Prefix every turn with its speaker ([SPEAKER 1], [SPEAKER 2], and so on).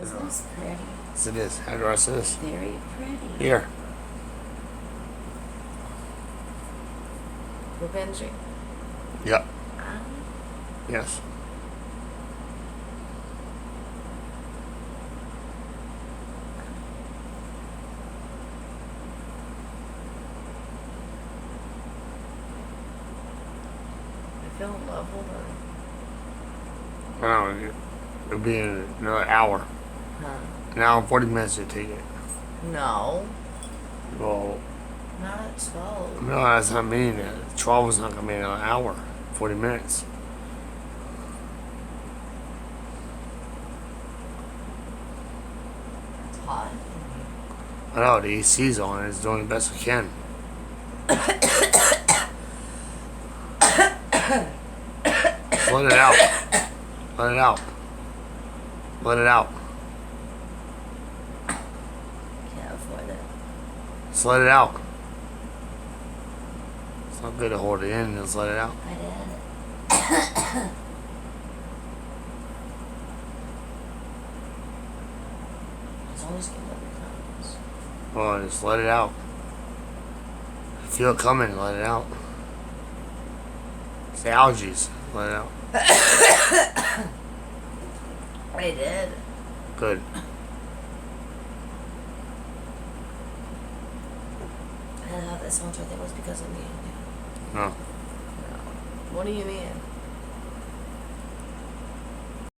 [SPEAKER 1] Isn't this pretty?
[SPEAKER 2] Yes, it is. How do I say this?
[SPEAKER 1] Very pretty.
[SPEAKER 2] Here.
[SPEAKER 1] We're binging.
[SPEAKER 2] Yep.
[SPEAKER 1] Um,
[SPEAKER 2] Yes.
[SPEAKER 1] I feel in love with her.
[SPEAKER 2] I don't know. It'll be in another hour.
[SPEAKER 1] Huh?
[SPEAKER 2] An hour and 40 minutes to take it.
[SPEAKER 1] No.
[SPEAKER 2] Well,
[SPEAKER 1] Not at 12.
[SPEAKER 2] no, that's not mean. 12 is not going to be an hour. 40 minutes.
[SPEAKER 1] It's hot.
[SPEAKER 2] I know. The AC's on. It's doing the best it can. Just let it out. Let it out. Let it out.
[SPEAKER 1] Can't afford it.
[SPEAKER 2] Just let it out. It's not good to hold it in and just let it out.
[SPEAKER 1] I did. It's always good when it comes.
[SPEAKER 2] Well, just let it out. If you feel it coming, let it out. It's the allergies. Let it out.
[SPEAKER 1] I did.
[SPEAKER 2] Good.
[SPEAKER 1] I thought this whole thing was because of me.
[SPEAKER 2] No.
[SPEAKER 1] No. What do you mean?